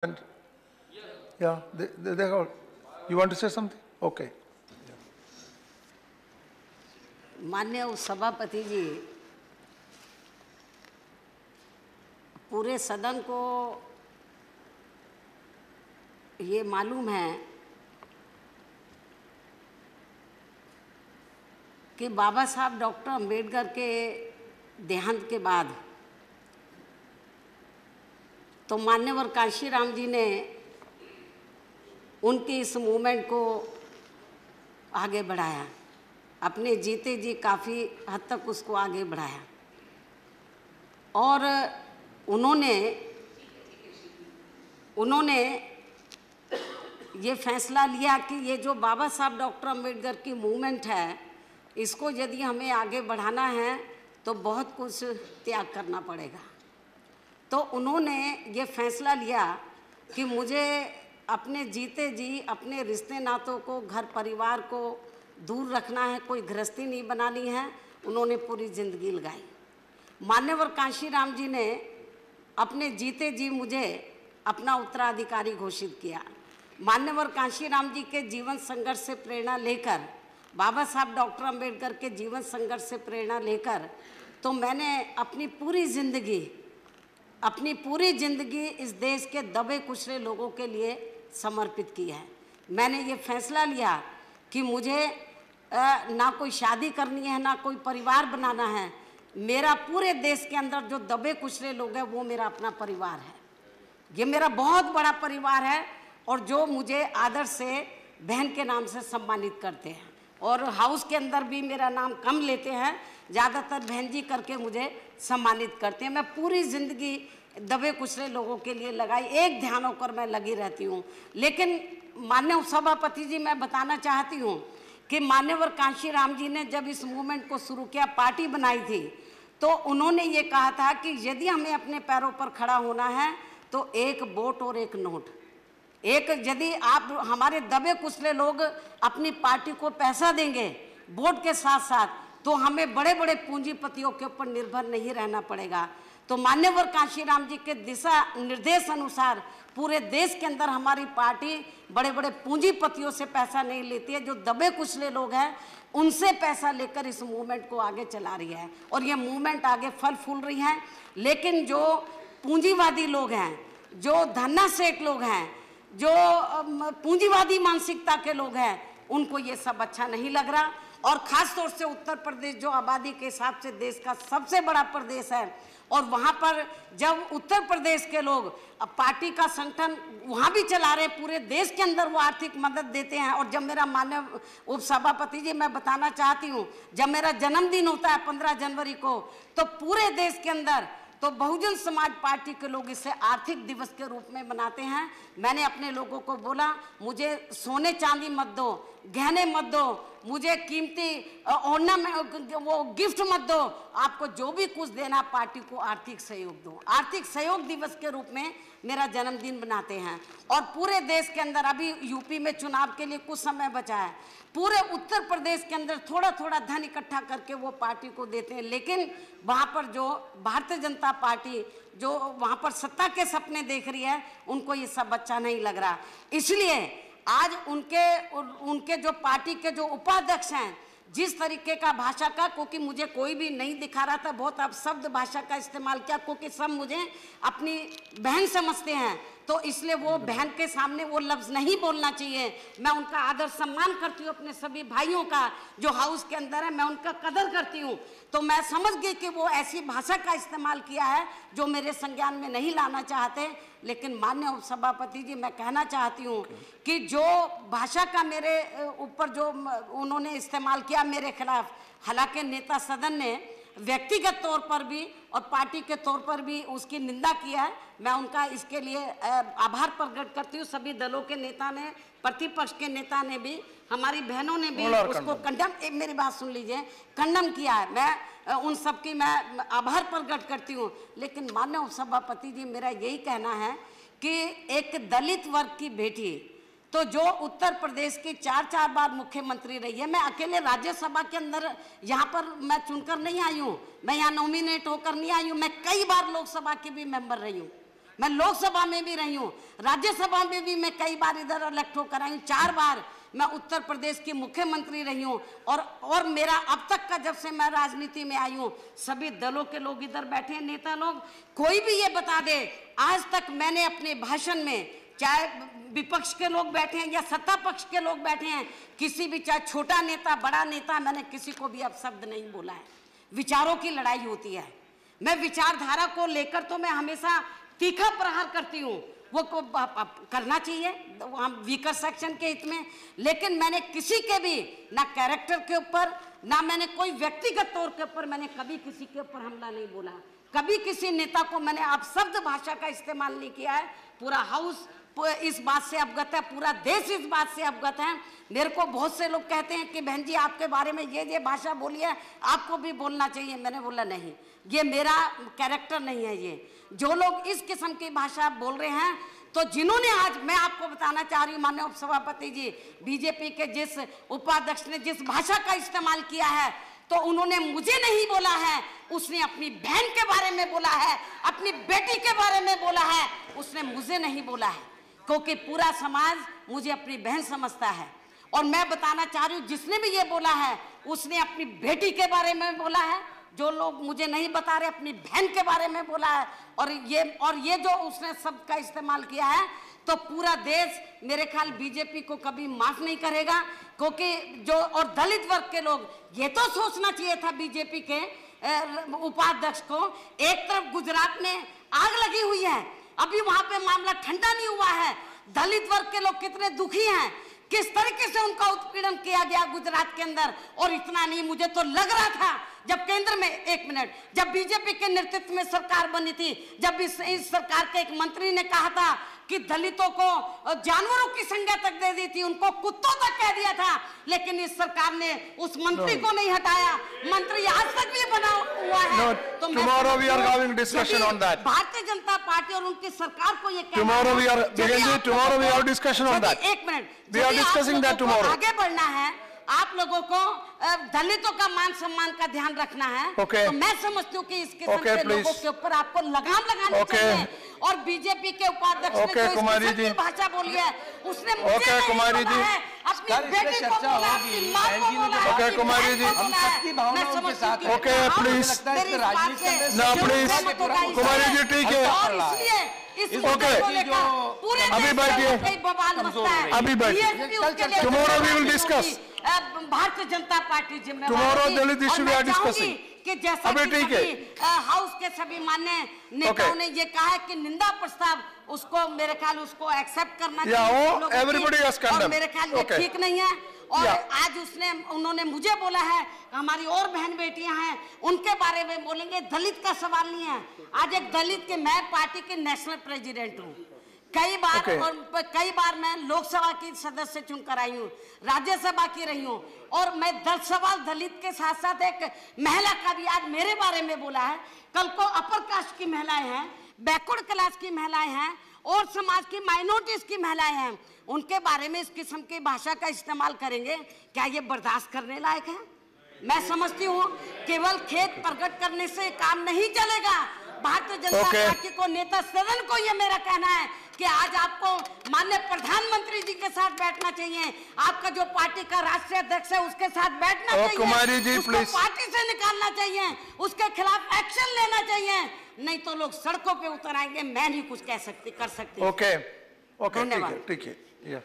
And yeah, they got. You want to say something? Okay. माननीय सभापति जी, पूरे सदन को ये मालूम है कि बाबा साहब डॉक्टर अंबेडकर के देहांत के बाद तो मान्यवर कांशीराम जी ने उनकी इस मूवमेंट को आगे बढ़ाया, अपने जीते जी काफ़ी हद तक उसको आगे बढ़ाया। और उन्होंने ये फैसला लिया कि ये जो बाबा साहब डॉक्टर अंबेडकर की मूवमेंट है, इसको यदि हमें आगे बढ़ाना है तो बहुत कुछ त्याग करना पड़ेगा। तो उन्होंने ये फैसला लिया कि मुझे अपने जीते जी अपने रिश्ते नातों को, घर परिवार को दूर रखना है, कोई गृहस्थी नहीं बनानी है। उन्होंने पूरी ज़िंदगी लगाई। मान्यवर कांशीराम जी ने अपने जीते जी मुझे अपना उत्तराधिकारी घोषित किया। मान्यवर कांशीराम जी के जीवन संघर्ष से प्रेरणा लेकर, बाबा साहब डॉक्टर अंबेडकर के जीवन संघर्ष से प्रेरणा लेकर तो मैंने अपनी पूरी ज़िंदगी इस देश के दबे कुचले लोगों के लिए समर्पित की है। मैंने ये फैसला लिया कि मुझे ना कोई शादी करनी है, ना कोई परिवार बनाना है। मेरा पूरे देश के अंदर जो दबे कुचले लोग हैं वो मेरा अपना परिवार है। ये मेरा बहुत बड़ा परिवार है और जो मुझे आदर से बहन के नाम से सम्मानित करते हैं और हाउस के अंदर भी मेरा नाम कम लेते हैं, ज़्यादातर बहन जी करके मुझे सम्मानित करते हैं। मैं पूरी ज़िंदगी दबे कुचले लोगों के लिए लगाई, एक ध्यान होकर मैं लगी रहती हूँ। लेकिन माननीय सभापति जी, मैं बताना चाहती हूँ कि मान्यवर कांशीराम जी ने जब इस मूवमेंट को शुरू किया, पार्टी बनाई थी, तो उन्होंने ये कहा था कि यदि हमें अपने पैरों पर खड़ा होना है तो एक वोट और एक नोट। यदि आप हमारे दबे कुचले लोग अपनी पार्टी को पैसा देंगे वोट के साथ साथ, तो हमें बड़े बड़े पूंजीपतियों के ऊपर निर्भर नहीं रहना पड़ेगा। तो मान्यवर कांशीराम जी के दिशा निर्देश अनुसार पूरे देश के अंदर हमारी पार्टी बड़े बड़े पूंजीपतियों से पैसा नहीं लेती है। जो दबे कुचले लोग हैं उनसे पैसा लेकर इस मूवमेंट को आगे चला रही है और ये मूवमेंट आगे फल फूल रही है। लेकिन जो पूंजीवादी लोग हैं, जो धन्ना सेठ लोग हैं, जो पूंजीवादी मानसिकता के लोग हैं, उनको ये सब अच्छा नहीं लग रहा। और ख़ास तौर से उत्तर प्रदेश जो आबादी के हिसाब से देश का सबसे बड़ा प्रदेश है, और वहाँ पर जब उत्तर प्रदेश के लोग पार्टी का संगठन वहाँ भी चला रहे, पूरे देश के अंदर वो आर्थिक मदद देते हैं। और जब मेरा माननीय उपसभापति जी, मैं बताना चाहती हूँ, जब मेरा जन्मदिन होता है 15 जनवरी को, तो पूरे देश के अंदर तो बहुजन समाज पार्टी के लोग इसे आर्थिक दिवस के रूप में मनाते हैं। मैंने अपने लोगों को बोला, मुझे सोने चांदी मत दो, गहने मत दो, मुझे कीमती ऑर्नामेंट वो गिफ्ट मत दो, आपको जो भी कुछ देना पार्टी को आर्थिक सहयोग दो। आर्थिक सहयोग दिवस के रूप में मेरा जन्मदिन बनाते हैं। और पूरे देश के अंदर अभी यूपी में चुनाव के लिए कुछ समय बचा है, पूरे उत्तर प्रदेश के अंदर थोड़ा थोड़ा धन इकट्ठा करके वो पार्टी को देते हैं। लेकिन वहाँ पर जो भारतीय जनता पार्टी जो वहाँ पर सत्ता के सपने देख रही है, उनको ये सब अच्छा नहीं लग रहा। इसलिए आज उनके जो पार्टी के जो उपाध्यक्ष हैं, जिस तरीके का भाषा का, क्योंकि मुझे कोई भी नहीं दिखा रहा था, बहुत अपशब्द भाषा का इस्तेमाल किया, क्योंकि सब मुझे अपनी बहन समझते हैं, तो इसलिए वो बहन के सामने वो लफ्ज़ नहीं बोलना चाहिए। मैं उनका आदर सम्मान करती हूँ, अपने सभी भाइयों का जो हाउस के अंदर है, मैं उनका कदर करती हूँ। तो मैं समझ गई कि वो ऐसी भाषा का इस्तेमाल किया है जो मेरे संज्ञान में नहीं लाना चाहते। लेकिन माननीय उपसभापति जी, मैं कहना चाहती हूँ कि जो भाषा का मेरे ऊपर जो उन्होंने इस्तेमाल किया मेरे खिलाफ, हालांकि नेता सदन ने व्यक्तिगत तौर पर भी और पार्टी के तौर पर भी उसकी निंदा किया है, मैं उनका इसके लिए आभार प्रकट करती हूँ। सभी दलों के नेता ने, प्रतिपक्ष के नेता ने भी, हमारी बहनों ने भी उसको कंडम, मेरी बात सुन लीजिए, कंडम किया है। मैं उन सब की मैं आभार प्रकट करती हूँ। लेकिन माननीय सभापति जी, मेरा यही कहना है कि एक दलित वर्ग की बेटी, तो जो उत्तर प्रदेश की 4 बार मुख्यमंत्री रही है, मैं अकेले राज्यसभा के अंदर यहाँ पर मैं चुनकर नहीं आई हूँ, मैं यहाँ नॉमिनेट होकर नहीं आई हूँ, मैं कई बार लोकसभा की भी मेंबर रही हूँ। मैं लोकसभा में भी रही हूँ, राज्यसभा में भी मैं कई बार इधर इलेक्ट होकर आई हूँ, 4 बार मैं उत्तर प्रदेश की मुख्यमंत्री रही हूँ। और मेरा अब तक का, जब से मैं राजनीति में आई हूँ, सभी दलों के लोग इधर बैठे हैं, नेता लोग, कोई भी ये बता दे आज तक मैंने अपने भाषण में, चाहे विपक्ष के लोग बैठे हैं या सत्ता पक्ष के लोग बैठे हैं, किसी भी, चाहे छोटा नेता बड़ा नेता, मैंने किसी को भी अपशब्द नहीं बोला है। विचारों की लड़ाई होती है, मैं विचारधारा को लेकर तो मैं हमेशा तीखा प्रहार करती हूँ, वो को करना चाहिए हम वीकर सेक्शन के हित में, लेकिन मैंने किसी के भी ना कैरेक्टर के ऊपर, ना मैंने कोई व्यक्तिगत तौर के ऊपर मैंने कभी किसी के ऊपर हमला नहीं बोला, कभी किसी नेता को मैंने अपशब्द भाषा का इस्तेमाल नहीं किया है। पूरा हाउस इस बात से अवगत है, पूरा देश इस बात से अवगत है। मेरे को बहुत से लोग कहते हैं कि बहन जी आपके बारे में ये भाषा बोली है, आपको भी बोलना चाहिए। मैंने बोला नहीं, ये मेरा कैरेक्टर नहीं है। ये जो लोग इस किस्म की भाषा बोल रहे हैं, तो जिन्होंने, आज मैं आपको बताना चाह रही हूँ माननीय उपसभापति जी, बीजेपी के जिस उपाध्यक्ष ने जिस भाषा का इस्तेमाल किया है, तो उन्होंने मुझे नहीं बोला है, उसने अपनी बहन के बारे में बोला है, अपनी बेटी के बारे में बोला है, उसने मुझे नहीं बोला है, क्योंकि पूरा समाज मुझे अपनी बहन समझता है। और मैं बताना चाह रही हूँ, जिसने भी ये बोला है उसने अपनी बेटी के बारे में बोला है, जो लोग मुझे नहीं बता रहे अपनी बहन के बारे में बोला है। और ये जो उसने शब्द का इस्तेमाल किया है, तो पूरा देश मेरे ख्याल बीजेपी को कभी माफ नहीं करेगा, क्योंकि जो, और दलित वर्ग के लोग, ये तो सोचना चाहिए था बीजेपी के उपाध्यक्ष को, एक तरफ गुजरात में आग लगी हुई है, अभी वहां पे मामला ठंडा नहीं हुआ है, दलित वर्ग के लोग कितने दुखी हैं, किस तरीके से उनका उत्पीड़न किया गया गुजरात के अंदर। और इतना नहीं, मुझे तो लग रहा था जब केंद्र में, एक मिनट, जब बीजेपी के नेतृत्व में सरकार बनी थी, जब इस सरकार के एक मंत्री ने कहा था कि दलितों को जानवरों की संज्ञा तक दे दी थी, उनको कुत्तों तक कह दिया था, लेकिन इस सरकार ने उस मंत्री को नहीं हटाया, मंत्री आज तक भी बना हुआ है। तो tomorrow we are having discussion on that. Bharatiya Janata party और उनकी सरकार को ये tomorrow we are discussion on that. एक minute, we are discussing that tomorrow. आगे बढ़ना है, आप लोगों को दलितों का मान सम्मान का ध्यान रखना है। Okay. तो मैं समझती हूँ कि इस किस्म के लोगों के ऊपर आपको लगाम लगानी चाहिए। और बीजेपी के उपाध्यक्ष ने जो इस किस्म की भाषा बोली है, उसने मुझे नहीं बोला है, अपनी बेटी को बोला, अपनी माँ को बोला, अपनी बहन को बोला है। मैं समझती हूँ कि कुमारी जी ठीक है, और इसलिए इस मुद्दे को लेकर पूरे अभी बैठिए, बवाल मचता है। अभी बैठिए, tomorrow we will discuss. Bharatiya Janata party जिम्मेदार Tomorrow Dalit issue we are discussing. कि जैसा अभी कि ठीक है, हाउस के सभी मान्य नेताओं ने ये कहा है कि निंदा प्रस्ताव उसको, मेरे ख्याल उसको एक्सेप्ट करना चाहिए। everybody has condemned. और मेरे ख्याल ये ठीक नहीं है। और आज उन्होंने मुझे बोला है, हमारी और बहन बेटियां हैं, उनके बारे में बोलेंगे। दलित का सवाल नहीं है। आज एक दलित के, मैं पार्टी के नेशनल प्रेसिडेंट हूँ, कई बार मैं लोकसभा की सदस्य चुनकर आई हूँ, राज्यसभा की रही हूँ, और मैं 10 सवाल दलित के साथ साथ एक महिला का भी आज मेरे बारे में बोला है। कल को अपर कास्ट की महिलाएं हैं, बैकवर्ड क्लास की महिलाएं हैं, और समाज की माइनॉरिटीज की महिलाएं हैं, उनके बारे में इस किस्म की भाषा का इस्तेमाल करेंगे, क्या ये बर्दाश्त करने लायक है? मैं समझती हूँ केवल खेद प्रकट करने से काम नहीं चलेगा। भारतीय जनता पार्टी को, नेता सदन को ये मेरा कहना है कि आज आपको माननीय प्रधानमंत्री जी के साथ बैठना चाहिए, आपका जो पार्टी का राष्ट्रीय अध्यक्ष है उसके साथ बैठना चाहिए, कुमारी जी उसको पार्टी से निकालना चाहिए, उसके खिलाफ एक्शन लेना चाहिए, नहीं तो लोग सड़कों पे उतर आएंगे। मैं नहीं कुछ कर सकती। ओके, धन्यवाद। ठीक है।